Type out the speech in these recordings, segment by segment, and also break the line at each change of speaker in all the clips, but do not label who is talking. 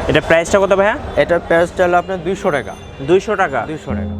এটা প্রাইসটা কত ভাইয়া?
এটার প্রাইসটা হলো আপনার 200 টাকা।
200 টাকা।
200 টাকা।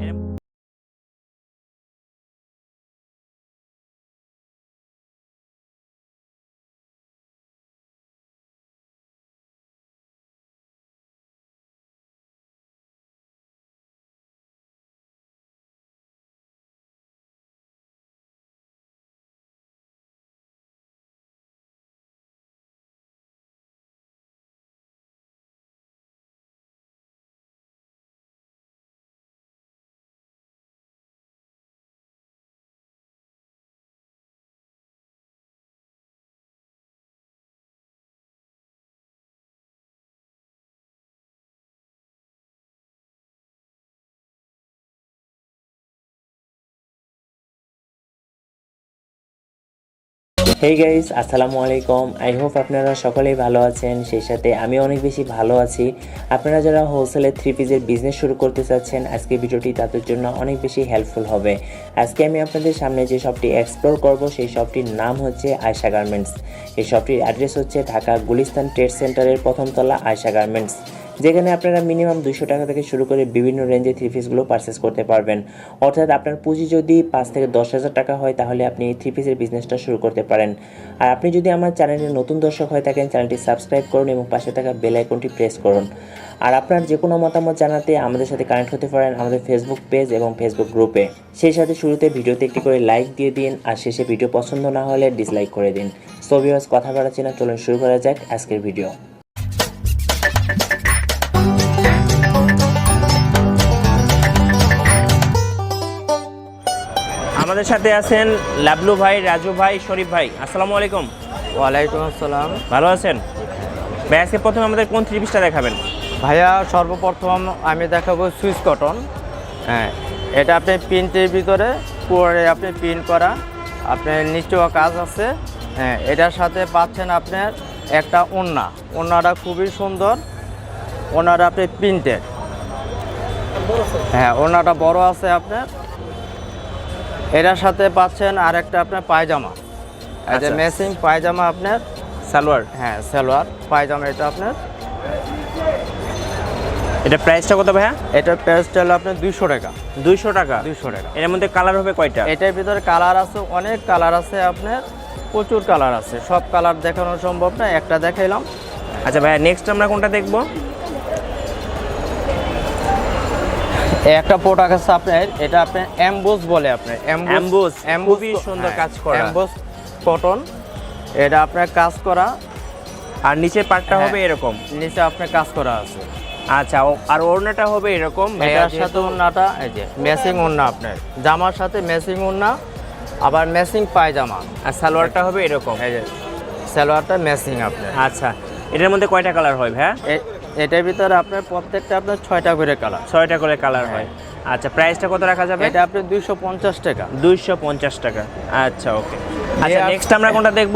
হেই গাইস, আসসালামু আলাইকুম। আই হোপ আপনারা সকলেই ভালো আছেন, সেই সাথে আমি অনেক বেশি ভালো আছি। আপনারা যারা হোলসেলে থ্রি পিসের বিজনেস শুরু করতে চাচ্ছেন, আজকে ভিডিওটি তাদের জন্য অনেক বেশি হেল্পফুল হবে। আজকে আমি আপনাদের সামনে যে শপটি এক্সপ্লোর করব সেই শপটির নাম হচ্ছে আয়েশা গার্মেন্টস। এই শপটির অ্যাড্রেস হচ্ছে ঢাকা গুলিস্তান ট্রেড সেন্টারের প্রথম তলা আয়েশা গার্মেন্টস, যেখানে আপনারা মিনিমাম 200 টাকা থেকে শুরু করে বিভিন্ন রেঞ্জে থ্রি পিসগুলো পারচেস করতে পারবেন। অর্থাৎ আপনার পুঁজি যদি 5 থেকে 10,000 টাকা হয় তাহলে আপনি থ্রি পিসের বিজনেসটা শুরু করতে পারেন। আর আপনি যদি আমার চ্যানেলের নতুন দর্শক হয়ে থাকেন, চ্যানেলটি সাবস্ক্রাইব করুন এবং পাশে থাকা বেল আইকনটি প্রেস করুন। আর আপনার যে কোনো মতামত জানাতে আমাদের সাথে কানেক্ট হতে পারেন আমাদের ফেসবুক পেজ এবং ফেসবুক গ্রুপে। সেই সাথে শুরুতে ভিডিওতে একটি করে লাইক দিয়ে দিন, আর শেষে ভিডিও পছন্দ না হলে ডিসলাইক করে দিন। সো ভিউয়ার্স, কথা বাড়াচ্ছি না, চলুন শুরু করা যাক আজকের ভিডিও।
আমাদের সাথে আছেন লাবলু ভাই, রাজু ভাই, শরীফ ভাই। আসসালামু আলাইকুম।
ওয়ালাইকুম আসসালাম।
ভালো আছেন ভাই? আজকে প্রথমে আমাদের কোন থ্রি পিসটা দেখাবেন?
ভাইয়া সর্বপ্রথম আমি দেখাবো সুইস কটন। হ্যাঁ, এটা আপনি প্রিন্টের ভিতরে পুরো আপনি প্রিন্ট করা, আপনার নিচেও কাজ আছে। হ্যাঁ, এটার সাথে পাচ্ছেন আপনার একটা ওড়না। ওড়নাটা খুবই সুন্দর, ওড়নাটা আপনি প্রিন্টের। হ্যাঁ, ওড়নাটা বড় আছে আপনার। এটার সাথে পাচ্ছেন আরেকটা আপনার পায়জামা, এই যে ম্যাচিং পায়জামা আপনার
সালোয়ার।
হ্যাঁ, সালোয়ার পায়জামা এটা আপনার।
এটা প্রাইসটা কত ভাইয়া?
এটার প্রাইসটা হলো আপনার 200 টাকা।
200 টাকা।
200 টাকা।
এর মধ্যে কালার হবে কয়টা?
এটার ভিতরে কালার আছে, অনেক কালার আছে আপনার, প্রচুর কালার আছে। সব কালার দেখানো সম্ভব না, একটা দেখাইলাম।
আচ্ছা ভাইয়া, নেক্সট আমরা কোনটা দেখব?
একটা প্রোডাক্ট আছে আপনার, এটা আপনার এমবোস বলে আপনার।
এমবোস, খুবই সুন্দর কাজ করা।
এমবোস কটন, এটা আপনার কাজ করা।
আর নিচের পার্টটা হবে এরকম,
নিচে আপনার কাজ করা আছে।
আচ্ছা, আর ওড়নাটা হবে এরকম।
এটার সাথে ওড়নাটা এই যে ম্যাচিং ওড়না আপনার, জামার সাথে ম্যাচিং ওড়না, আবার ম্যাচিং পায়জামা।
আর সালোয়ারটা হবে এরকম,
এই যে সালোয়ারটা ম্যাচিং আপনার।
আচ্ছা, এটার মধ্যে কয়টা কালার হয় ভাইয়া?
এটার ভিতরে আপনার প্রত্যেকটা আপনার 6টা করে কালার।
6টা করে কালার হয়। আচ্ছা, প্রাইসটা কত রাখা যাবে?
এটা আপনার 250 টাকা।
250 টাকা। আচ্ছা, ওকে। আচ্ছা, নেক্সট আমরা কোনটা দেখব?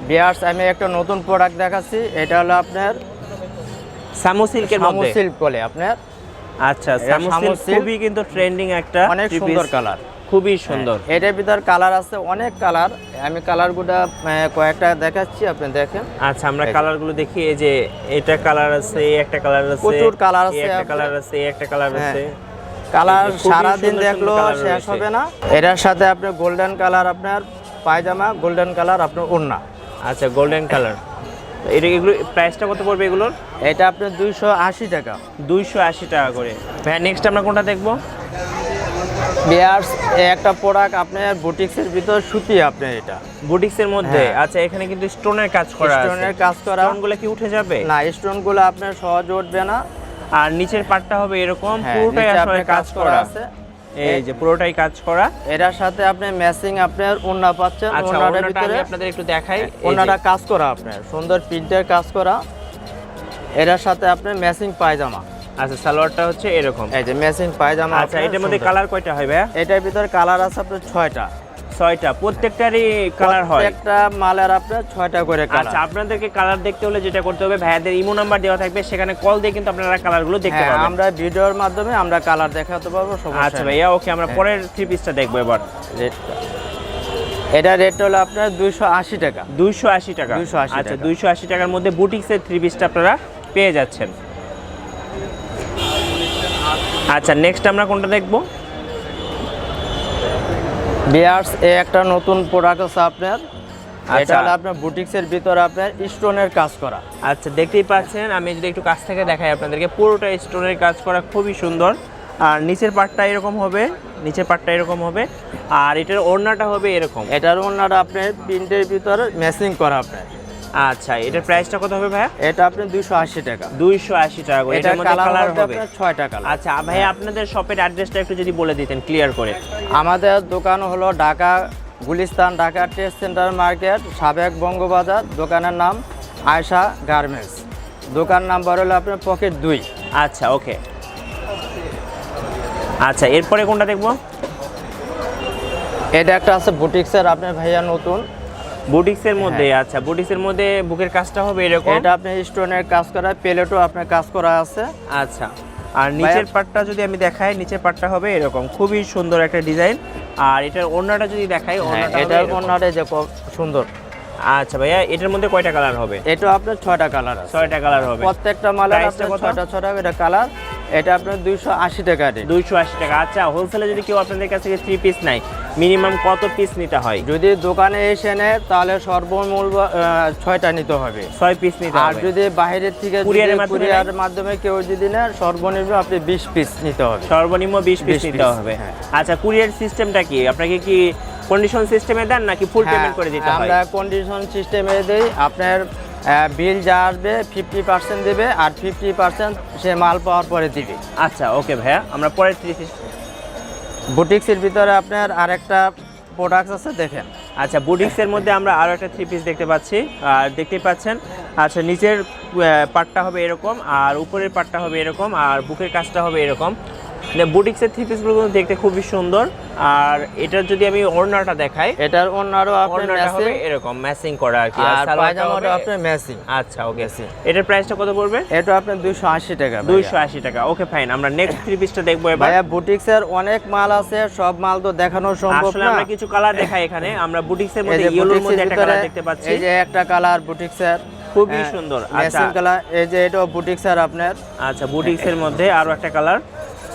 বিয়ার্স, আমি একটা নতুন প্রোডাক্ট দেখাচ্ছি। এটা হলো আপনার
সামু সিল্কের মধ্যে।
সামু সিল্ক বলে আপনার।
আচ্ছা, সামু সিল্ক খুবই কিন্তু ট্রেন্ডিং একটা,
অনেক সুন্দর কালার,
খুবই সুন্দর।
এটার ভিতর কালার আছে অনেক কালার। আমি কালারগুলো কয়েকটা দেখাচ্ছি, আপনি দেখেন।
আচ্ছা, আমরা কালারগুলো দেখি। এই যে এটা কালার আছে, একটা কালার আছে,
প্রচুর কালার আছে,
একটা কালার আছে, একটা কালার আছে।
কালার সারা দিন দেখলো শেষ হবে না। এটার সাথে আপনার গোল্ডেন কালার আপনার পায়জামা, গোল্ডেন কালার আপনার ওড়না।
আচ্ছা, গোল্ডেন কালার। এগুলো প্রাইসটা কত পড়বে এগুলোর?
এটা আপনার 280 টাকা।
280 টাকা করে। ভাই, নেক্সট আমরা কোনটা দেখব?
বিয়ার্স, একটা প্রোডাক্ট আপনার বুটিক্সের ভিতর সুতি আপনার, এটা
বুটিক্সের মধ্যে। আচ্ছা, এখানে কিন্তু স্টোনের কাজ করা আছে।
স্টোনের কাজ করা।
স্টোনগুলো কি উঠে যাবে?
না, স্টোনগুলো আপনার সহজে উঠবে না।
আর নিচের পাটটা হবে এরকম, পুরোটাই আসলে কাজ করা আছে। এই যে পুরোটাই কাজ করা।
এটার সাথে আপনি ম্যাচিং আপনার ওড়না পাচ্ছেন।
আচ্ছা,
ওড়নাটার ভিতরে
আমি আপনাদের একটু দেখাই।
ওড়নাটা কাজ করা আপনার, সুন্দর প্রিন্টের কাজ করা। এটার সাথে আপনার ম্যাচিং পায়জামা।
আচ্ছা, সালোয়ারটা হচ্ছে এরকম,
এই যে ম্যাচিং পায়জামা।
আচ্ছা, এটার মধ্যে কালার কয়টা হয় ভাইয়া?
এটার ভিতরে কালার আছে আপনার 6টা।
6টা, প্রত্যেকটারই কালার হয়।
একটা মালের আপনার 6টা করে কালার।
আচ্ছা, আপনাদেরকে কালার দেখতে হলে যেটা করতে হবে, ভাইয়াদের ইমো নাম্বার দেওয়া থাকবে, সেখানে কল দিয়ে কিন্তু আপনারা কালারগুলো দেখতে পাবেন।
আমরা ভিডিওর মাধ্যমে আমরা কালার দেখাতে পারবো, সমস্যা
আচ্ছা ভাইয়া, ওকে। আমরা পরের থ্রি পিসটা দেখবো এবার।
রেটটা, এটা রেট হলো আপনার 280 টাকা।
280 টাকা।
280
আচ্ছা,
টাকা।
280 টাকার মধ্যে বুটিক্সের থ্রি পিসটা আপনারা পেয়ে যাচ্ছেন। আচ্ছা নেক্সট আমরা কোনটা দেখবো?
বিয়ার্স এই একটা নতুন প্রোডাক্ট আছে আপনার, এটা
আচ্ছা।
হলো আপনার বুটিক্সের ভিতরে আপনার স্টোনের কাজ করা।
আচ্ছা দেখতেই পাচ্ছেন, আমি যদি একটু কাছ থেকে দেখাই আপনাদেরকে, পুরোটা স্টোনের কাজ করা, খুবই সুন্দর। আর নিচের পাটটা এরকম হবে, নিচের পাটটা এরকম হবে, আর এটার ওড়নাটা হবে এরকম।
এটার ওনারা আপনার প্রিন্টের ভিতরে ম্যাচিং করা আপনার।
আচ্ছা এটার প্রাইসটা কত হবে ভাইয়া?
এটা আপনার 280 টাকা।
280 টাকা করে।
এটার
এটার মধ্যে কালার
কালার
হবে
আপনার 6টা কালার।
আচ্ছা ভাইয়া আপনাদের শপের অ্যাড্রেসটা একটু যদি বলে দিতেন ক্লিয়ার করে।
আমাদের দোকান হলো Dhaka Gulistan, Dhaka trade centre market, সাবেক বঙ্গবাজার। দোকানের নাম আয়শা গার্মেন্টস। দোকান নাম্বার হলো আপনার পকেট 2।
আচ্ছা ওকে। আচ্ছা এরপরে কোনটা দেখবো?
এটা একটা আছে বুটিক্সের আপনার ভাইয়া নতুন।
বুটিক্সের মধ্যে? আচ্ছা বুটিক্সের মধ্যে বুকের কাজটা হবে এরকম।
এটা আপনার স্টোনের কাজ করা, প্লেটও আপনার কাজ করা আছে।
আচ্ছা আর নিচের পাটটা যদি আমি দেখাই, নিচের পাটটা হবে এরকম, খুবই সুন্দর একটা ডিজাইন। আর এটার ওড়নাটা যদি দেখাই, ওড়নাটা হবে
এটার
এরকম।
ওড়নাটা যে খুব সুন্দর।
আচ্ছা ভাইয়া এটার মধ্যে কয়টা কালার হবে?
এটা আপনার 6টা কালার আছে।
6টা কালার হবে।
প্রত্যেকটা মালের
প্রাইসটা
আপনার
কত?
6টা এটা কালার। এটা আপনার 280 টাকা রেট।
280 টাকা। আচ্ছা হোলসেলে যদি কেউ আপনাদের কাছ থেকে 3 পিস নেয়, মিনিমাম কত পিস নিতে হয়?
যদি দোকানে এসে নেয় তাহলে সর্বমূল্য 6টা নিতে হবে।
6 পিস নিতে
আর
হবে।
যদি বাইরের থেকে
কুরিয়ারের মাধ্যমে
কুরিয়ারের মাধ্যমে কেউ যদি নেয় সর্বনিম্ন আপনি 20 পিস নিতে হবে।
সর্বনিম্ন 20 পিস
20
নিতে
piece,
হবে।
হ্যাঁ।
আচ্ছা কুরিয়ার সিস্টেমটা কি? আপনাকে কি কন্ডিশন সিস্টেমে দেন নাকি ফুল পেমেন্ট করে দিতে হয়?
আমরা কন্ডিশন সিস্টেমে দেই। আপনার বিল যা আসবে 50% দেবে, আর 50% সে মাল পাওয়ার পরে দিবে।
আচ্ছা ওকে ভাইয়া, আমরা পরের 3 পিস।
বুটিক্সের ভিতরে আপনার আরেকটা প্রোডাক্ট আছে, দেখেন।
আচ্ছা বুটিক্সের মধ্যে আমরা আরো একটা 3 পিস দেখতে পাচ্ছি, আর দেখতেই পাচ্ছেন। আচ্ছা নিচের পাটটা হবে এরকম, আর উপরের পাটটা হবে এরকম, আর বুকের কাজটা হবে এরকম। বুটিক্সের 3 পিসগুলো কিন্তু দেখতে খুবই সুন্দর। আর এটার যদি আমি ওড়নাটা দেখাই,
এটার ওনারও আপনার
ওড়নাটা হবে
ম্যাচিং,
এরকম ম্যাচিং করা আর কি,
আর
সালোয়ারটা
পায়জামাটাও
হবে-
আপনার ম্যাচিং।
আচ্ছা ওকে। এটার প্রাইসটা কত পড়বে?
এটা আপনার 280 টাকা।
280 টাকা। ওকে ফাইন, আমরা নেক্সট 3 পিসটা দেখবো এবার।
ভাইয়া বুটিক্সের অনেক মাল আছে, সব মাল তো দেখানো সম্ভব
আসলে
না।
আমরা কিছু কালার দেখাই এখানে। আমরা বুটিক্সের
এই
মধ্যে
যে
ইয়েলোর
বুটিক্সের
মধ্যে একটা
ভিতরে
কালার দেখতে পাচ্ছি,
এই যে একটা কালার বুটিক্সের
খুবই সুন্দর। আচ্ছা
ম্যাচিং কালার। এই যে এটাও বুটিক্সের আপনার।
আচ্ছা বুটিক্সের মধ্যে আরো একটা কালার।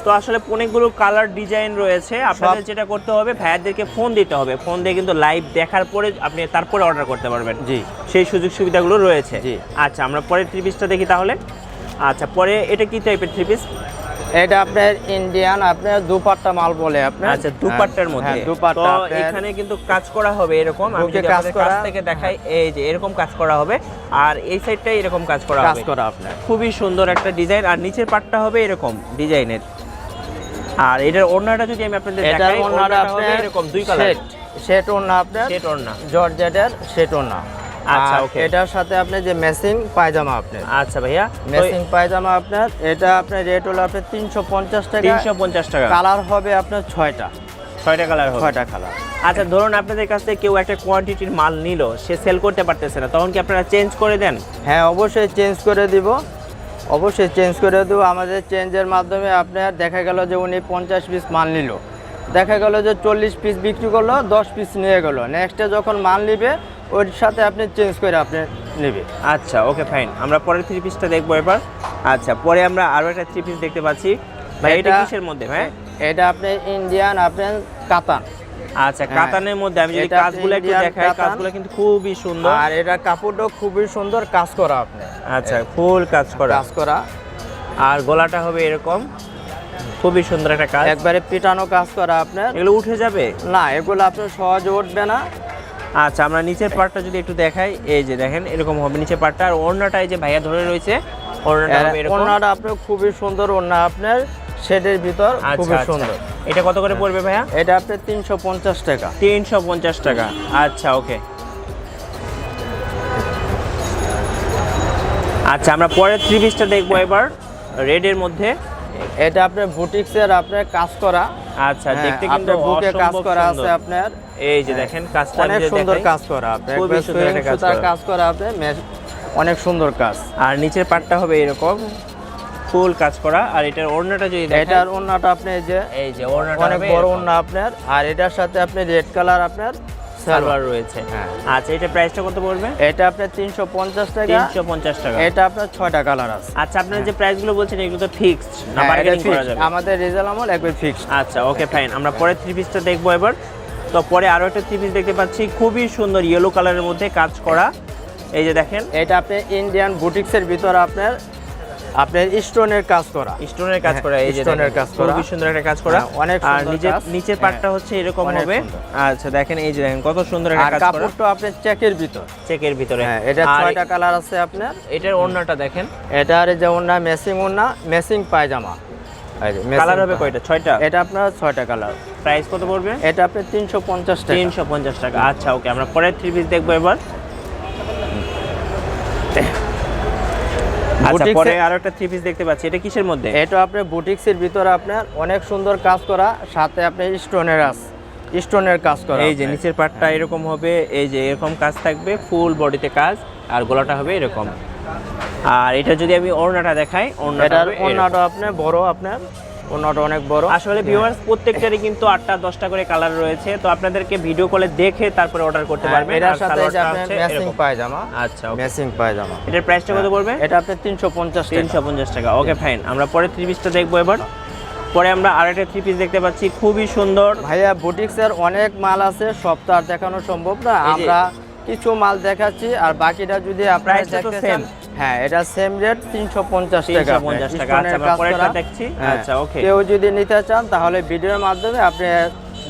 তো আসলে অনেকগুলো কালার ডিজাইন রয়েছে। আপনাদের যেটা করতে হবে, ভাইয়াদেরকে ফোন দিতে হবে। ফোন দিয়ে কিন্তু লাইভ দেখার পরে আপনি তারপরে অর্ডার করতে পারবেন।
জি,
সেই সুযোগ সুবিধাগুলো রয়েছে।
জি।
আচ্ছা আমরা পরের 3 পিসটা দেখি তাহলে। আচ্ছা পরে এটা কি টাইপের 3 পিস?
এটা আপনার ইন্ডিয়ান আপনার দুপাট্টা মাল বলে আপনার।
আচ্ছা দুপাট্টার মধ্যে।
হ্যাঁ, দুপাট্টা
তো
আপনার।
এখানে কিন্তু কাজ করা হবে এরকম। আমি
বুকে
যদি
কাজ
আপনাদের
করা।
কাছ থেকে দেখাই, এই যে এরকম কাজ করা হবে, আর এই সাইডটাই এরকম কাজ করা
কাজ
হবে।
করা আপনার।
খুবই সুন্দর একটা ডিজাইন। আর নিচের পাটটা হবে এরকম ডিজাইনের। আর এটার ওড়নাটা যদি আমি আপনাদের
এটার
দেখাই,
ওনার
ওড়নাটা হবে
আপনার
এরকম 2 কালার।
সেট ওনা আপনার,
সেট ওড়না।
জর্জেটের সেট ওনা।
আচ্ছা,
আর
okay.
এটার সাথে আপনি যে ম্যাচিং পায়জামা আপনার।
আচ্ছা ভাইয়া,
ম্যাচিং পায়জামা আপনার, এটা আপনার রেট হলো আপনার 350 টাকা।
350 টাকা।
কালার হবে আপনার 6টা।
6টা কালার হবে।
6টা কালার।
আচ্ছা ধরুন আপনাদের কাছ থেকে কেউ একটা কোয়ান্টিটির মাল নিল, সে সেল করতে পারতেছে না, তখন কি আপনারা চেঞ্জ করে দেন?
হ্যাঁ অবশ্যই চেঞ্জ করে দিব, অবশ্যই চেঞ্জ করে দেবো। আমাদের চেঞ্জের মাধ্যমে আপনার দেখা গেল যে উনি 50 পিস মাল নিল, দেখা গেল যে 40 পিস বিক্রি করলো, 10 পিস নিয়ে গেল, নেক্সটে যখন মাল নিবে ওর সাথে আপনি চেঞ্জ করে আপনি নেবে।
আচ্ছা ওকে ফাইন, আমরা পরের 3 পিসটা দেখবো এবার। আচ্ছা পরে আমরা আরো একটা 3 পিস দেখতে পাচ্ছি। ভাই এটা কিসের মধ্যে ভাই?
এটা আপনি ইন্ডিয়ান আপনার কাতান।
আচ্ছা কাতানের মধ্যে আমি যদি
এটা
কাজগুলো একটু
Indian
দেখাই,
কাতান।
কাজগুলো কিন্তু খুবই সুন্দর।
আর এটা কাপড়টাও খুবই সুন্দর কাজ করা আপনি।
আচ্ছা ফুল কাজ করা।
কাজ করা।
আর গলাটা হবে এরকম, খুবই সুন্দর একটা কাজ।
একবারে পিটানো কাজ করা আপনার।
এগুলো উঠে যাবে
না, এগুলো আপনার সহজে উঠবে না।
আচ্ছা আমরা নিচের পার্টটা যদি একটু দেখাই, এই যে দেখেন এরকম হবে নিচের পার্টটা। আর ওড়নাটা এই যে ভাইয়া ধরে রয়েছে, ওড়নাটা হবে এরকম।
ওড়নাটা আপনার খুবই সুন্দর ওড়না আপনার, শেডের ভিতর খুবই
আচ্ছা
সুন্দর।
এটা কত করে পড়বে ভাইয়া?
এটা আপনার 350 টাকা।
350 টাকা। আচ্ছা ওকে। আচ্ছা আমরা পরের 3 পিসটা দেখবো এবার, রেডের মধ্যে।
এটা আপনার বুটিক্সের আপনার কাজ করা।
আচ্ছা দেখতে কিন্তু
আপনার বুকে কাজ
অসম্ভব
করা
সুন্দর।
আছে আপনার।
এই যে দেখেন কাজটা
অনেক
যদি
সুন্দর
দেখাই,
কাজ করা আপনার,
খুবই
একবার
সুন্দর একটা
সুইং
কাজ
সুতার
করা।
কাজ করা আপনার, অনেক সুন্দর কাজ।
আর নিচের পার্টটা হবে এরকম ফুল কাজ করা। আর এটার ওড়নাটা যদি দেখাই,
এটার ওড়নাটা আপনি এই যে
এই যে ওড়নাটা
অনেক
হবে
বড়
এরকম।
ওড়না আপনার। আর এটার সাথে আপনি রেড কালার আপনার
সালোয়ার রয়েছে।
হ্যাঁ।
আচ্ছা, এটা প্রাইসটা কত পড়বে?
এটা আপনার 350 টাকা।
350 টাকা।
এটা আপনার 6টা কালার আছে।
আচ্ছা, আপনারা যে প্রাইসগুলো বলছেন এগুলো তো ফিক্সড না
হ্যাঁ, এটা
বার্গেনিং করা
fixed।
যাবে?
আমাদের রেজাল্ট আমল একবার ফিক্সড।
আচ্ছা, ওকে ফাইন। আমরা পরে থ্রি পিসটা দেখবো এবার। তো পরে আরো একটা থ্রি পিস দেখতে পাচ্ছি, খুবই সুন্দর ইয়েলো কালারের মধ্যে কাজ করা। এই যে দেখেন,
এটা আপনি ইন্ডিয়ান বুটিক্সের ভিতরে আপনার স্টোনের কাজ করা।
স্টোনের কাজ করা। এই যে
স্টোনের কাজ করা,
খুবই সুন্দর একটা কাজ করা।
হ্যাঁ, অনেক
আর
সুন্দর
নিচের
কাজ।
নিচের পার্টটা হচ্ছে এরকম
অনেক
হবে।
সুন্দর।
আচ্ছা দেখেন, এই যে দেখেন কত সুন্দর একটা
আর
কাজ করা।
কাপড়টা আপনার চেকের ভিতর।
চেকের ভিতরে।
হ্যাঁ, এটা
আর
6টা কালার আছে আপনার।
এটার ওড়নাটা দেখেন,
এটার যে ওড়না ম্যাচিং পায়জামা। এই যে matching
কালার হবে কয়টা? 6টা।
এটা আপনার 6টা কালার।
প্রাইস কত পড়বে?
এটা আপনার 350 টাকা।
350 টাকা। আচ্ছা, ওকে, আমরা পরের থ্রি পিস দেখবো এবার। আচ্ছা,
Boutique
পরে
এ-
আরো একটা থ্রি পিস দেখতে পাচ্ছি, এটা কিসের মধ্যে?
এটা আপনার বুটিক্সের ভিতরে আপনার অনেক সুন্দর কাজ করা, সাথে আপনি স্টোনের কাজ করা।
এই যে নিচের পার্টটা এরকম হবে, এই যে এরকম কাজ থাকবে, ফুল বডিতে কাজ, আর গলাটা হবে এরকম। আর এটা যদি আমি ওড়নাটা দেখাই, ওড়নাটা
এটার
হবে এরকম।
ওড়নাটা আপনার বড়, আপনার ওড়নাটা অনেক বড়।
আসলে ভিউয়ার্স প্রত্যেকটারই কিন্তু 8টা 10টা করে কালার রয়েছে, তো আপনাদেরকে ভিডিও কলে দেখে তারপরে অর্ডার করতে পারবেন।
এটার
আর
সাথে যে
সালোয়ারটা
আপনার
হচ্ছে
ম্যাচিং
এরকম।
পায়জামা।
আচ্ছা, ওকে।
ম্যাচিং পায়জামা।
এটার প্রাইসটা কত পড়বে?
এটা আপনার 350 টাকা।
350 টাকা। ওকে ফাইন, আমরা পরে থ্রি পিসটা দেখবো এবার। পরে আমরা আরেকটা থ্রি পিস দেখতে পাচ্ছি, খুবই সুন্দর।
ভাইয়া বুটিক্সের অনেক মাল আছে, সব তো আর দেখানো সম্ভব না।
এই যে-
আমরা কিছু মাল দেখাচ্ছি, আর বাকিটা যদি আপনারা
Price-টা তো
দেখতে
same।
চান, হ্যাঁ, এটা সেম রেট 350 টাকা।
350 টাকা।
স্টোনের
আচ্ছা, আমরা
কাজ
পরেরটা
করা।
দেখছি।
হ্যাঁ,
আচ্ছা, ওকে।
কেউ যদি নিতে চান তাহলে ভিডিওর মাধ্যমে আপনি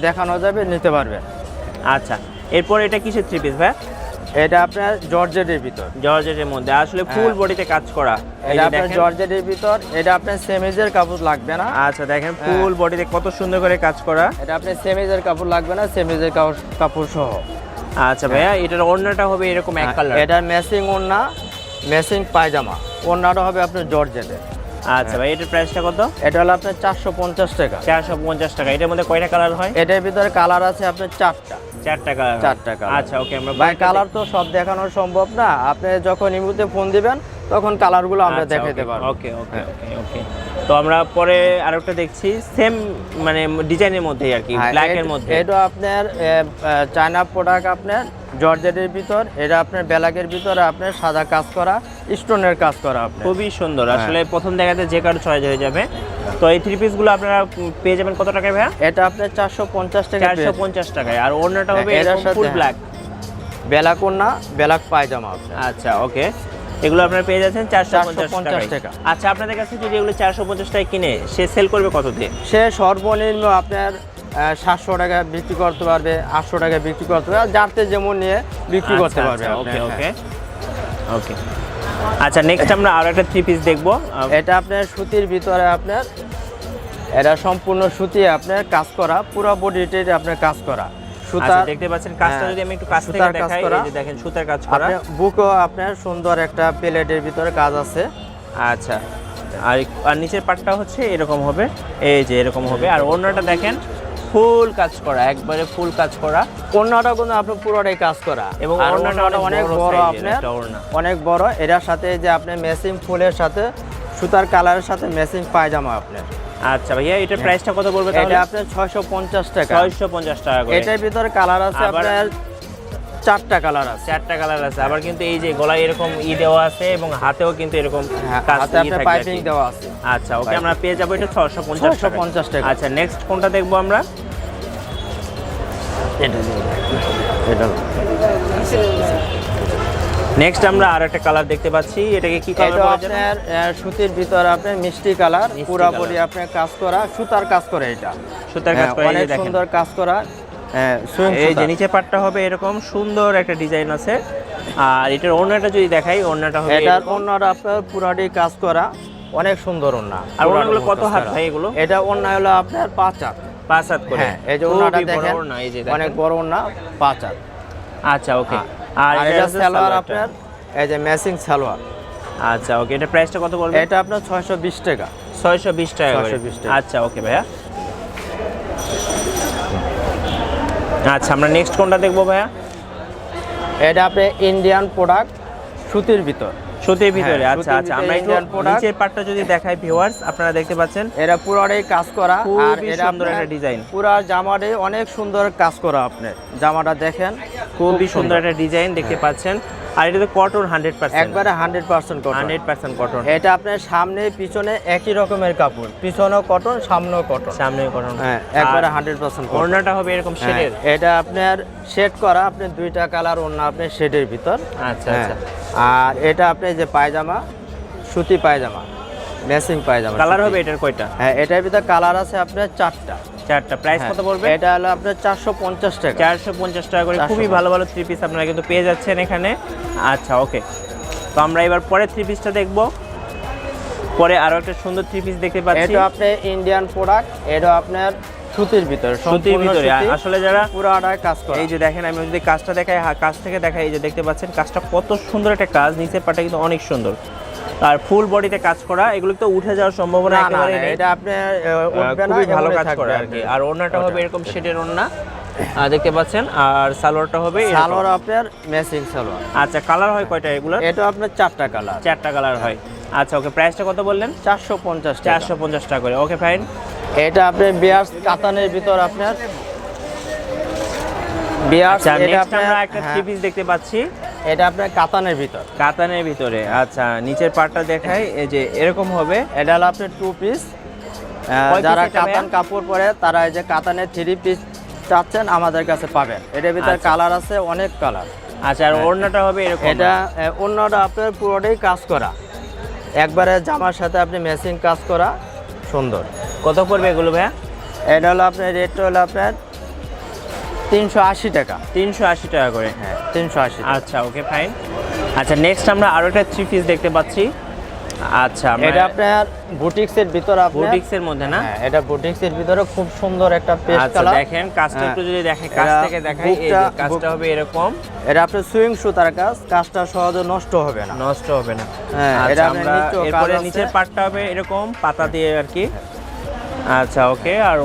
দেখানো যাবে, নিতে পারবেন।
আচ্ছা, এরপর এটা কিসের থ্রি পিস ভাই?
এটা আপনার জর্জেটের ভিতর।
জর্জেটের মধ্যে আসলে ফুল বডিতে কাজ করা। এই
এটা
যে
আপনার
দেখেন।
জর্জেটের ভিতর। এটা আপনার সেমিজের কাপড় লাগবে না।
আচ্ছা দেখেন, ফুল বডিতে কত সুন্দর করে কাজ করা।
এটা আপনার সেমিজের কাপড় লাগবে না, সেমিজের কাপড় সহ।
আচ্ছা ভাইয়া, এটার ওড়নাটা হবে এরকম এক কালার।
এটা ম্যাচিং ওড়না, ম্যাচিং পায়জামা। ওড়নাটা হবে আপনার জর্জেটের।
আচ্ছা ভাই, এটার প্রাইসটা কত?
এটা হলো আপনার 450 টাকা।
450 টাকা। এটার মধ্যে কয়টা কালার হয়?
এটার ভিতরে কালার আছে আপনার 4টা।
4টা কালার।
4টা কালার।
আচ্ছা, ওকে, আমরা
ভাই কালার তো সব দেখানো সম্ভব না, আপনি যখন ইমুতে ফোন দিবেন তখন কালারগুলো আমরা দেখাতে পারবো।
ওকে ওকে ওকে ওকে। তো আমরা পরে আরেকটা দেখছি, সেম মানে ডিজাইনের মধ্যেই আর কি,
হ্যাঁ,
ব্ল্যাক এর মধ্যে।
এটা আপনার চায়না প্রোডাক্ট, আপনার জর্জেটের ভিতর। এটা আপনার ব্ল্যাকের ভিতরে আপনার সাদা কাজ করা, স্টোনের কাজ করা আপনার।
খুবই সুন্দর,
হ্যাঁ।
আসলে প্রথম দেখাতে যে কারো চয়েস হয়ে যাবে। তো এই থ্রি পিসগুলো আপনারা পেয়ে যাবেন কত টাকায় ভাইয়া?
এটা আপনার 450 টাকা।
450 টাকায়। আর ওড়নাটা হবে
এটার
এরকম
সাথে
ফুল ব্ল্যাক।
ব্ল্যাক ওড়না, ব্ল্যাক পায়জামা আপনার।
আচ্ছা, ওকে, এগুলো আপনারা পেয়ে যাচ্ছেন 450
450
টাকায়।
টাকা।
আচ্ছা, আপনাদের কাছে যদি এগুলো 450 টাকায় কিনে সে সেল করবে কত দিয়ে?
সে সর্বনিম্ন আপনার 700 টাকা বিক্রি করতে পারবে, 800 টাকা বিক্রি করতে পারবে, আর যারতে যেমন নিয়ে বিক্রি করতে পারবে।
ওকে
আপনি।
ওকে ওকে। আচ্ছা, নেক্সট আমরা আরো একটা থ্রি পিস দেখবো।
এটা আপনার সুতির ভিতরে আপনার, এটা সম্পূর্ণ সুতি আপনার কাজ করা, পুরো বডিতে আপনার কাজ করা।
আচ্ছা,
সুতার
দেখতে পাচ্ছেন কাজটা
হ্যাঁ,
যদি আমি একটু কাছ থেকে
সুতার কাজ
দেখাই,
করা।
এই যে দেখেন সুতার কাজ করা।
আপনার বুকও আপনার সুন্দর একটা প্লেটের ভিতরে কাজ আছে।
আচ্ছা, আর আর নিচের পাটটা হচ্ছে এরকম হবে, এই যে এরকম হবে। আর ওড়নাটা দেখেন ফুল কাজ করা, একবারে ফুল কাজ করা।
ওড়নাটা কিন্তু আপনার পুরোটাই কাজ করা,
এবং
আর
ওড়নাটা
ওড়নাটা অনেক বড়
size এর
আপনার,
একটা ওড়না।
অনেক বড়। এটার সাথে যে আপনি ম্যাচিং ফুলের সাথে সুতার কালারের সাথে ম্যাচিং পায়জামা আপনার।
আচ্ছা ভাইয়া, এটার প্রাইসটা কত পড়বে তাহলে?
এটা আপনার 650 টাকা।
650 টাকা করে।
এটার ভিতরে কালার আছে
আবার-
আপনার 4টা কালার আছে।
4টা কালার আছে। আবার কিন্তু এই যে গলায় এরকম দেওয়া আছে এবং হাতেও কিন্তু এরকম
হ্যাঁ,
কাজ
হাতে আপনার
থাকবে আর
পাইপিং
কি।
দেওয়া আছে।
আচ্ছা, ওকে, আমরা পেয়ে যাবো এটা 650
টাকা।
আচ্ছা, নেক্সট কোনটা দেখবো আমরা?
এটা
নেক্সট আমরা আর একটা কালার দেখতে পাচ্ছি, এটাকে কি কালার
এটা
বলা যায়?
আপনার সুতির ভিতরে আপনার মিষ্টি কালার,
মিষ্টি
পুরোপুরি
কালার।
আপনার কাজ করা, সুতার কাজ করে। এটা
সুতার কাজ করা, এই
অনেক
যে দেখেন।
সুন্দর কাজ করা। সুইং
এই যে
সুতা।
নিচে পাটটা হবে এরকম সুন্দর একটা ডিজাইন আছে। আর এটার ওড়নাটা যদি দেখাই, ওড়নাটা হবে
এটার
এরকম।
ওড়নাটা আপনার পুরাটি কাজ করা, অনেক সুন্দর ওড়না।
আর ওড়নাগুলো
পুরাটি
কত
কাজ
হাত
করা।
ভাই এগুলো?
এটা ওড়না হলো আপনার 5 হাত।
5 হাত করে।
হ্যাঁ, এই যে ওড়নাটা
খুবই বড়
দেখেন,
ওড়না, এই যে
অনেক
দেখেন।
বড় ওড়না, 5 হাত।
আচ্ছা, ওকে।
হ্যাঁ।
আর
আর
এটা
এটা
হচ্ছে
সালোয়ার
সালোয়ারটা।
আপনার, এই যে ম্যাচিং সালোয়ার।
আচ্ছা, ওকে, এটা প্রাইসটা কত পড়বে?
এটা আপনার 620 টাকা।
620 টাকা করে।
620 টাকা।
আচ্ছা, ওকে ভাইয়া। আচ্ছা, আমরা নেক্সট কোনটা দেখবো ভাইয়া?
এটা আপনার ইন্ডিয়ান প্রোডাক্ট, সুতির ভিতর।
সুতির ভিতরে।
হ্যাঁ,
আচ্ছা
সুতির
আচ্ছা,
ভিতরে
আমরা একটু
Indian product।
নিচের পাটটা যদি দেখাই ভিউয়ার্স, আপনারা দেখতে পাচ্ছেন
এটা পুরোটাই কাজ করা, আর
খুবই
এটা
সুন্দর একটা ডিজাইন,
পুরো জামাটাই অনেক সুন্দর কাজ করা। আপনি জামাটা দেখেন,
খুবই সুন্দর একটা ডিজাইন দেখতে পাচ্ছেন। আর এটা তো কটন 100%,
একবারে 100% কটন।
100% কটন।
এটা আপনার সামনে পিছনে একই রকমের কাপড়, পিছনেও কটন, সামনেও কটন।
সামনে কটন,
হ্যাঁ, একবারে 100% কটন।
ওড়নাটা হবে এরকম শেডের।
এটা আপনার শেড করা, আপনি দুইটা কালার ওড়না আপনার শেডের ভিতর।
আচ্ছা
হ্যাঁ,
আচ্ছা,
আর এটা আপনি যে পায়জামা, সুতি পায়জামা, ম্যাচিং পায়জামা।
কালার
সুতি।
হবে এটার কয়টা?
হ্যাঁ, এটার ভিতরে কালার আছে আপনার 4টা।
প্রাইস
হ্যাঁ,
কত পড়বে?
এটা হলো আপনার 450 টাকা।
450 টাকা করে। খুবই
450
ভালো ভালো থ্রি পিস আপনারা কিন্তু পেয়ে যাচ্ছেন এখানে। আচ্ছা ওকে, তো আমরা এবার পরে থ্রি পিসটা দেখবো। পরে আরো একটা সুন্দর থ্রি পিস দেখতে পাচ্ছি,
এটা আপনার ইন্ডিয়ান প্রোডাক্ট, এটা আপনার সুতির ভিতরে,
সুতির
সম্পূর্ণ
ভিতরে।
সুতি,
আসলে যারা
পুরাটাই কাজ করা।
এই যে দেখেন, আমি যদি কাজটা দেখাই, কাজ থেকে দেখাই, এই যে দেখতে পাচ্ছেন কাজটা কত সুন্দর একটা কাজ, নিচের পাটা কিন্তু অনেক সুন্দর, আর ফুল বডিতে কাজ করা। এগুলো তো উঠে যাওয়ার সম্ভাবনা
না, না,
একেবারে
না,
নেই।
এটা আপনি উঠবে না,
খুবই ভালো
এমনই
কাজ
থাকবে
করে আর কি। আর ওড়নাটা হবে এরকম শেডের ওড়না, দেখতে পাচ্ছেন। আর সালোয়ারটা হবে এরকম।
সালোয়ার আপনার ম্যাচিং সালোয়ার।
আচ্ছা, কালার হয় কয়টা এগুলোর?
এটা আপনার 4টা কালার।
4টা কালার হয়। আচ্ছা ওকে, প্রাইসটা কত বললেন?
450 টাকা।
450 টাকা করে। Okay fine.
এটা আপনার বিয়ার্স কাতানের ভিতর, আপনার বিয়ার্স।
আচ্ছা,
এটা
নেক্সট আমরা একটা
হ্যাঁ,
থ্রি পিস দেখতে পাচ্ছি,
এটা আপনার কাতানের ভিতর।
কাতানের ভিতরে। আচ্ছা, নিচের পাটটা দেখাই, এই যে এরকম হবে।
এটা হলো আপনার 2 পিস।
কয়
যারা
piece এটা
কাতান
ভাইয়া?
কাপড় পরে তারা এই যে কাতানের 3 পিস চাচ্ছেন, আমাদের কাছে পাবেন। এটার ভিতরে
আচ্ছা।
কালার আছে, অনেক কালার।
আচ্ছা, আর ওড়নাটা হবে এরকম।
এটা অন্যটা আপনার পুরোটাই কাজ করা, একবারে জামার সাথে আপনি ম্যাচিং কাজ করা, সুন্দর।
কত পড়বে এগুলো ভাইয়া?
এটা হলো আপনার রেটটা হলো আপনার 380 টাকা।
380 টাকা করে।
হ্যাঁ, 380 টাকা।
আচ্ছা ওকে ফাইন। আচ্ছা, নেক্সট আমরা আরো একটা থ্রি পিস দেখতে পাচ্ছি। আচ্ছা,
এটা আপনার বুটিক্সের ভিতর, আপনার
বুটিক্সের মধ্যে না?
হ্যাঁ, এটা বুটিক্সের ভিতরে খুব সুন্দর একটা পেস্ট
আচ্ছা
কালার।
দেখেন, কাজটা একটু যদি দেখেন, কাজ
এটা
থেকে দেখাই, এই যে
বুকটা-
কাজটা হবে এরকম,
এটা আপনার সুইং সুতার কাজ, কাজটা সহজে নষ্ট হবে না।
নষ্ট হবে না।
হ্যাঁ,
আচ্ছা,
এটা আপনার
আমরা
নিচেও কাজ
এরপরে
আছে।
নিচের পাটটা হবে এরকম পাতা দিয়ে আর কি। আচ্ছা ওকে, আর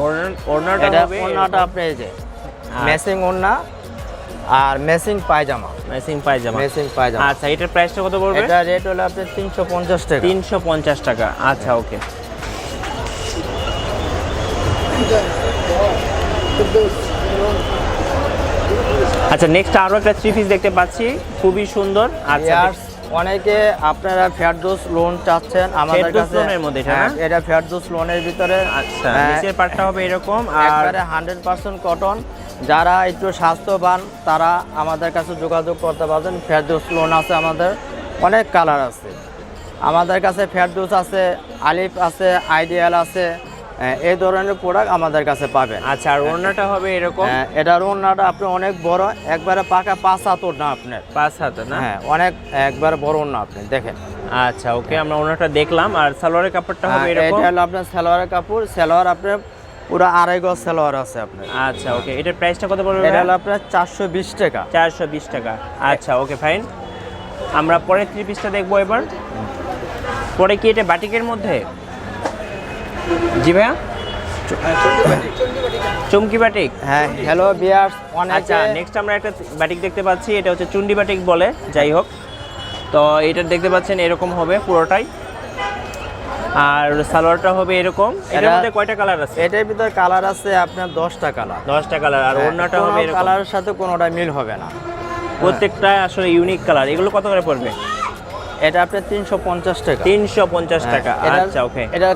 ওড়নাটা
এটা
হবে
ওড়নাটা আপনি এই যে ম্যাচিং ওড়না আর ম্যাচিং পায়জামা।
ম্যাচিং পায়জামা।
ম্যাচিং পায়জামা।
আচ্ছা, এটার প্রাইসটা কত পড়বে?
এটা রেট হলো আপনার 350 টাকা।
350 টাকা। আচ্ছা ওকে। আচ্ছা, নেক্সট আরো একটা থ্রি পিস দেখতে পাচ্ছি, খুবই সুন্দর। আচ্ছা,
ইয়ার্স, অনেকে আপনারা ফেরদৌস লোন চাচ্ছেন আমাদের
ফেরদৌস
কাছে।
লোনের মধ্যে এটা না?
হ্যাঁ, এটা ফেরদৌস লোনের ভিতরে।
আচ্ছা,
হ্যাঁ,
নিচের পাটটা হবে এরকম, আর
একবারে 100% কটন। যারা একটু স্বাস্থ্যবান তারা আমাদের কাছে যোগাযোগ করতে পারবেন। ফেরদৌস লোন আছে আমাদের, অনেক কালার আছে আমাদের কাছে। ফেরদৌস আছে, আলিফ আছে, আইডিয়াল আছে, এই ধরনের প্রোডাক্ট আমাদের কাছে পাবেন।
আচ্ছা, আর ওড়নাটা হবে এরকম,
এটার ওড়নাটা আপনি অনেক বড়, একবারে পাকা 5 হাত ওড়না আপনার।
5 হাত না?
হ্যাঁ, অনেক একবারে বড় ওড়না আপনি দেখেন।
আচ্ছা ওকে, আমরা ওড়নাটা দেখলাম। আর সালোয়ারের কাপড়টা হবে এরকম।
এটা হলো আপনার সালোয়ারের কাপড়, সালোয়ার আপনার পুরো 2.5 গজ সালোয়ার আছে আপনার।
আচ্ছা ওকে, এটার প্রাইসটা কত পড়বে?
এটা হলো আপনার 420 টাকা।
420 টাকা। আচ্ছা ওকে ফাইন। আমরা পরে থ্রি পিসটা দেখবো এবার। পরে কি এটা বাটিকের মধ্যে? জি ভাইয়া, চুমকি বাটিক।
হ্যাঁ, হ্যালো বিয়ার্স,
আচ্ছা, নেক্সট আমরা একটা বাটিক দেখতে পাচ্ছি, এটা হচ্ছে চুন্ডি বাটিক বলে, যাই হোক। তো এটা দেখতে পাচ্ছেন এরকম হবে পুরোটাই, আর সালোয়ারটা হবে এরকম। এটার মধ্যে কয়টা কালার আছে?
এটার ভিতর কালার আছে আপনার 10টা কালার।
10টা কালার। আর ওড়নাটা হবে এরকম,
কালারের সাথে কোনোটা মিল হবে না,
প্রত্যেকটা আসলে ইউনিক কালার। এগুলো কত করে পড়বে?
এটা আপনার 350 টাকা।
350 টাকা।
এটা-
আচ্ছা ওকে।
এটা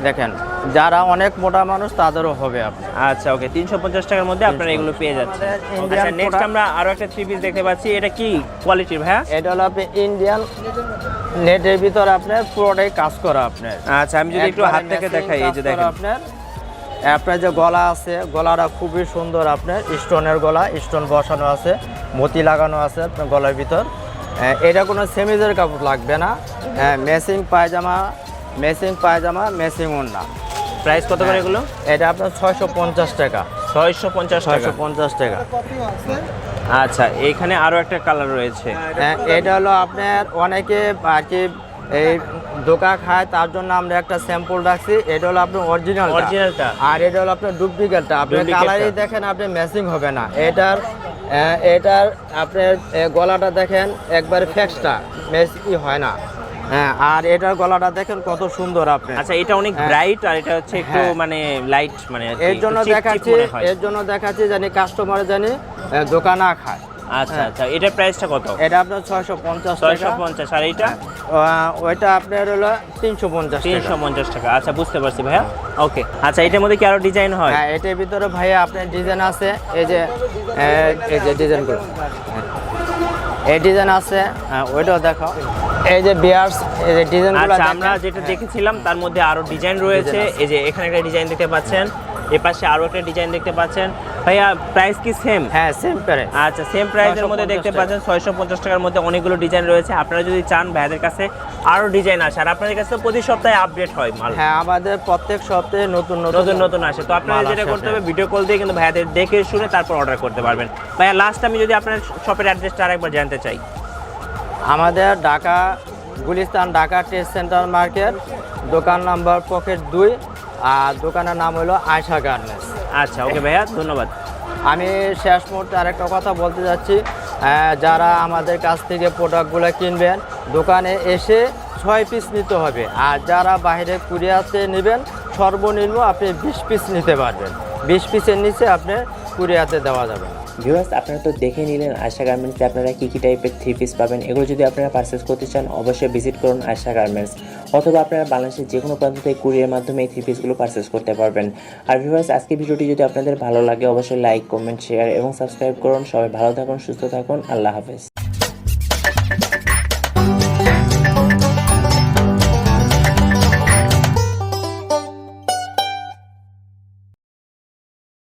দেখেন, যারা অনেক মোটা মানুষ তাদেরও হবে আপনার।
আচ্ছা ওকে, 350 টাকার মধ্যে আপনারা এগুলো পেয়ে যাচ্ছেন।
Indian
আচ্ছা, নেক্সট
product-
আমরা আরো একটা থ্রি পিস দেখতে পাচ্ছি। এটা কি কোয়ালিটির ভাইয়া?
এটা হলো আপনি ইন্ডিয়ান নেটের ভিতর আপনার পুরোটাই কাজ করা আপনার।
আচ্ছা, আমি যদি একটু হাত থেকে দেখাই, এই যে দেখেন,
আপনার আপনার যে গলা আছে, গলাটা খুবই সুন্দর আপনার, স্টোনের গলা, স্টোন বসানো আছে, মতি লাগানো আছে আপনার গলার ভিতর। এটা কোনো সেমিজের কাপড় লাগবে না। ম্যাচিং পায়জামা, ম্যাচিং পায়জামা, ম্যাচিং ওড়না।
প্রাইস কত করে এগুলো?
এটা আপনার 650 টাকা।
650 টাকা।
650 টাকা।
আচ্ছা, এখানে আরো একটা কালার রয়েছে।
এটা হলো আপনার অনেকে আর কি এই ধোকা খায়, তার জন্য আমরা একটা স্যাম্পল রাখছি। এটা হলো আপনার অরিজিনালটা,
অরিজিনালটা।
আর এটা হলো আপনার ডুপ্লিকেটটা। আপনি
Duplicate টা।
কালারই দেখেন, আপনি ম্যাচিং হবে না। এটার এটার আপনার গলাটা দেখেন একবার ফ্যাক্সটা মেসি হয় না। হ্যাঁ, আর এটার গলাটা দেখেন কত সুন্দর আপনি।
আচ্ছা, এটা অনেক ব্রাইট আর এটা হচ্ছে একটু
হ্যাঁ।
মানে লাইট, মানে আর কি,
এর জন্য
একটু চিপ চিপ
দেখাচ্ছি,
মনে হয়।
এর জন্য দেখাচ্ছি জানি কাস্টমার জানি দোকান না খায়।
আচ্ছা আচ্ছা, এটার প্রাইসটা কত?
এটা আপনার 650 টাকা।
650। আর এইটা
ওইটা আপনার হলো 350 টাকা।
350 টাকা। আচ্ছা, বুঝতে পারছি ভাইয়া। ওকে, আচ্ছা, এটার মধ্যে কি আরো ডিজাইন হয়?
হ্যাঁ, এটার ভিতরে ভাইয়া আপনার ডিজাইন আছে, এই যে ডিজাইনগুলো, এই ডিজাইন আছে, ওইটাও দেখো, এই যে বিয়ার্স, এই যে ডিজাইনগুলো।
আচ্ছা, আমরা যেটা দেখেছিলাম তার মধ্যে আরো ডিজাইন রয়েছে। এই যে এখানে একটা ডিজাইন দেখতে পাচ্ছেন, এই পাশে আরো একটা ডিজাইন দেখতে পাচ্ছেন। ভাইয়া প্রাইস কি সেম?
হ্যাঁ, সেম প্রাইস।
আচ্ছা, সেম প্রাইসের মধ্যে দেখতে পাচ্ছেন 650 টাকার মধ্যে অনেকগুলো ডিজাইন রয়েছে। আপনারা যদি চান ভাইয়াদের কাছে আরো ডিজাইন আসে, আর আপনাদের কাছে প্রতি সপ্তাহে আপডেট হয় মাল।
হ্যাঁ, আমাদের প্রত্যেক সপ্তাহে নতুন
নতুন নতুন আসে। তো আপনারা
মাল
যেটা
আসে,
করতে হবে, ভিডিও কল দিয়ে কিন্তু ভাইয়াদের দেখে শুনে তারপর অর্ডার করতে পারবেন। ভাইয়া লাস্ট আমি যদি আপনার শপের অ্যাড্রেসটা আরেকবার জানতে চাই।
আমাদের Dhaka Gulistan, Dhaka trade centre market, দোকান নাম্বার পকেট 2, আর দোকানের নাম হলো আয়শা গার্মেন্টস।
আচ্ছা, ওকে ভাইয়া, ধন্যবাদ।
আমি শেষ মুহূর্তে আরেকটা কথা বলতে যাচ্ছি, যারা আমাদের কাছ থেকে প্রোডাক্টগুলো কিনবেন দোকানে এসে 6 পিস নিতে হবে, আর যারা বাইরে কুরিয়াতে নেবেন সর্বনিম্ন আপনি 20 পিস নিতে পারবেন। 20 পিসের নিচে আপনি কুরিয়াতে দেওয়া যাবে না।
ভিউয়ার্স, আপনারা তো দেখে নিলেন আয়শা গার্মেন্টসে আপনারা কী কী টাইপের থ্রি পিস পাবেন। এগুলো যদি আপনারা পারচেস করতে চান অবশ্যই ভিজিট করুন আয়শা গার্মেন্টস, অথবা আপনারা বাংলাদেশের যে কোনো প্রান্ত থেকে কুরিয়ার মাধ্যমে এই থ্রি পিসগুলো পারচেস করতে পারবেন। আর ভিউয়ার্স, আজকে ভিডিওটি যদি আপনাদের ভালো লাগে অবশ্যই লাইক, কমেন্ট, শেয়ার এবং সাবস্ক্রাইব করুন। সবাই ভালো থাকুন, সুস্থ থাকুন, আল্লাহ হাফেজ।